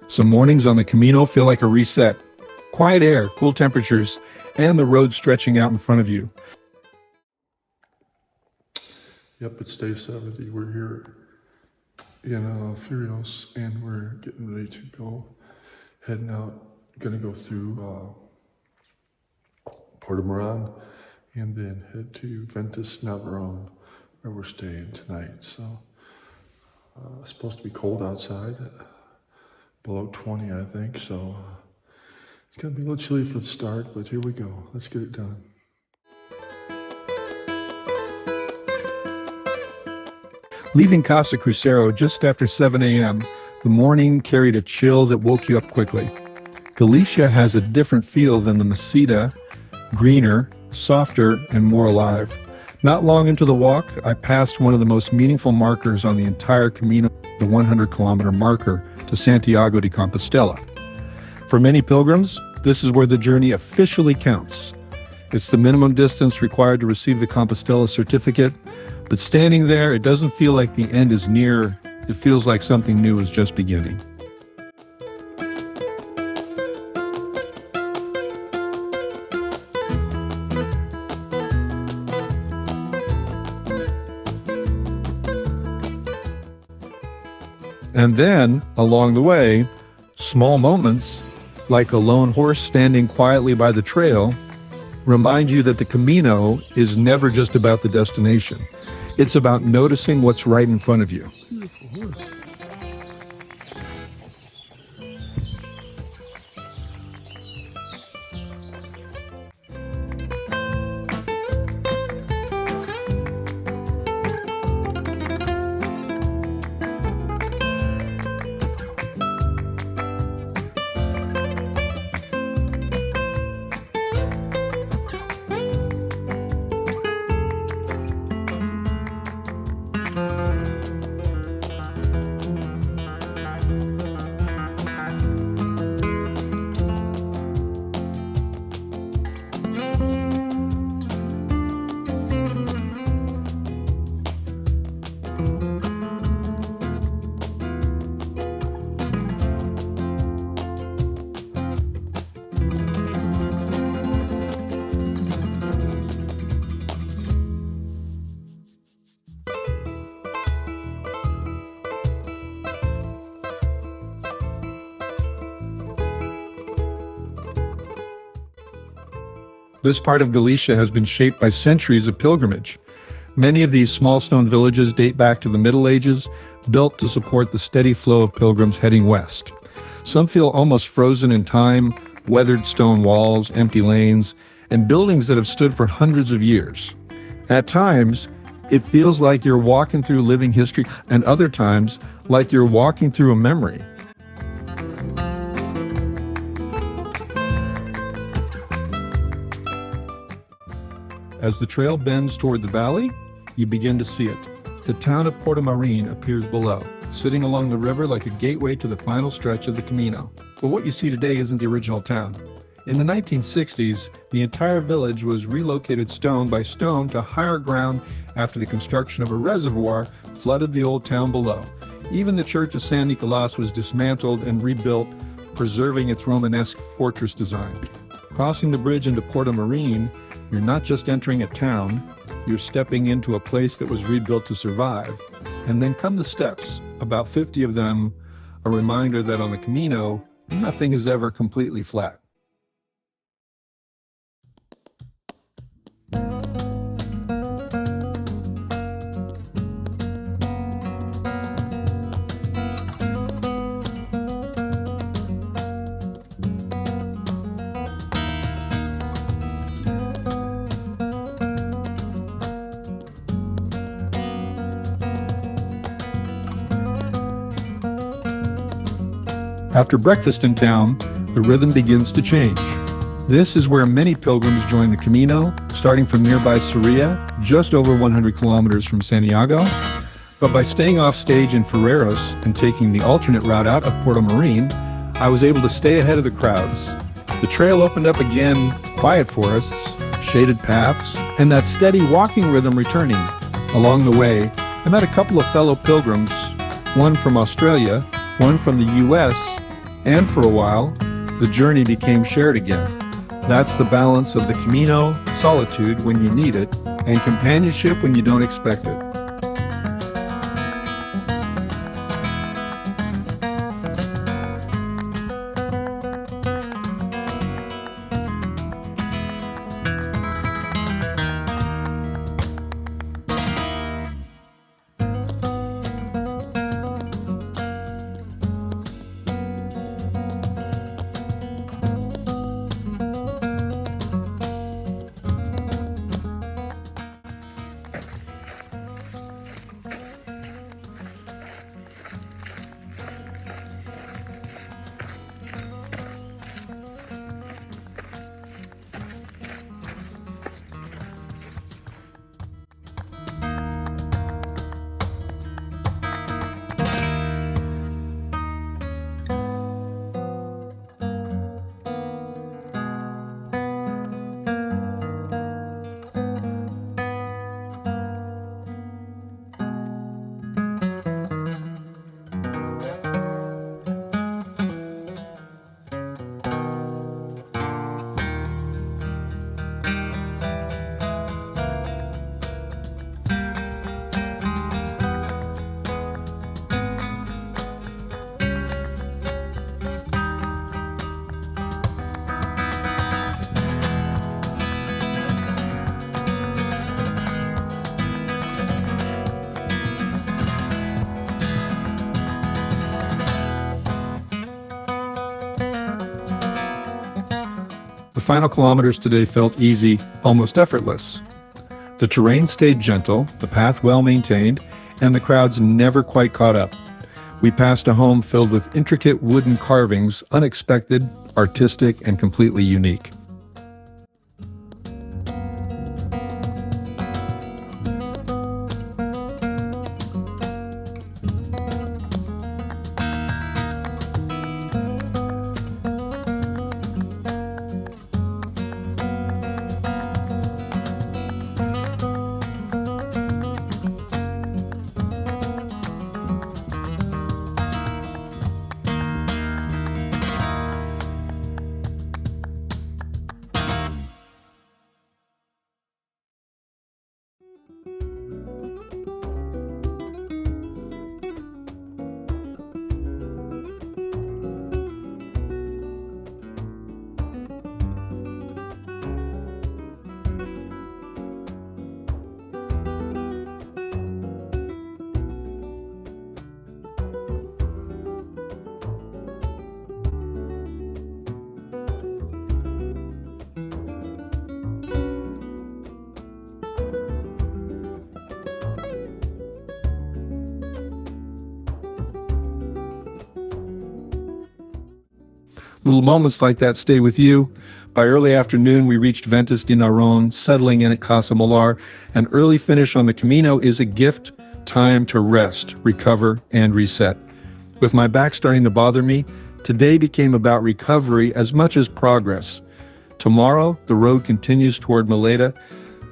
Some mornings on the Camino feel like a reset. Quiet air, cool temperatures, and the road stretching out in front of you. Yep, it's day 70. We're here in Ferreiros, and we're getting ready to go, heading out. Gonna go through Portomarín and then head to Ventas, Narón, where we're staying tonight. So it's supposed to be cold outside, below 20, I think. So it's gonna be a little chilly for the start, but here we go. Let's get it done. Leaving Casa Crucero just after 7 a.m., the morning carried a chill that woke you up quickly. Galicia has a different feel than the Meseta, greener, softer, and more alive. Not long into the walk, I passed one of the most meaningful markers on the entire Camino, the 100-kilometer marker to Santiago de Compostela. For many pilgrims, this is where the journey officially counts. It's the minimum distance required to receive the Compostela certificate, but standing there, it doesn't feel like the end is near. It feels like something new is just beginning. And then, along the way, small moments, like a lone horse standing quietly by the trail, remind you that the Camino is never just about the destination. It's about noticing what's right in front of you. Beautiful horse. This part of Galicia has been shaped by centuries of pilgrimage. Many of these small stone villages date back to the Middle Ages, built to support the steady flow of pilgrims heading west. Some feel almost frozen in time, weathered stone walls, empty lanes, and buildings that have stood for hundreds of years. At times, it feels like you're walking through living history, and other times, like you're walking through a memory. As the trail bends toward the valley, you begin to see it. The town of Portomarín appears below, sitting along the river like a gateway to the final stretch of the Camino. But what you see today isn't the original town. In the 1960s, the entire village was relocated stone by stone to higher ground after the construction of a reservoir flooded the old town below. Even the church of San Nicolás was dismantled and rebuilt, preserving its Romanesque fortress design. Crossing the bridge into Portomarín, you're not just entering a town, you're stepping into a place that was rebuilt to survive. And then come the steps, about 50 of them, a reminder that on the Camino, nothing is ever completely flat. After breakfast in town, the rhythm begins to change. This is where many pilgrims join the Camino, starting from nearby Soria, just over 100 kilometers from Santiago. But by staying off stage in Ferreiros and taking the alternate route out of Portomarín, I was able to stay ahead of the crowds. The trail opened up again, quiet forests, shaded paths, and that steady walking rhythm returning. Along the way, I met a couple of fellow pilgrims, one from Australia, one from the US, And for a while, the journey became shared again. That's the balance of the Camino, solitude when you need it, and companionship when you don't expect it. The final kilometers today felt easy, almost effortless. The terrain stayed gentle, the path well maintained, and the crowds never quite caught up. We passed a home filled with intricate wooden carvings, unexpected, artistic, and completely unique. Little moments like that stay with you. By early afternoon, we reached Ventas de Narón, settling in at Casa Molar. An early finish on the Camino is a gift, time to rest, recover, and reset. With my back starting to bother me, today became about recovery as much as progress. Tomorrow, the road continues toward Meleta,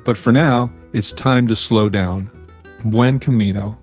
but for now, it's time to slow down. Buen Camino.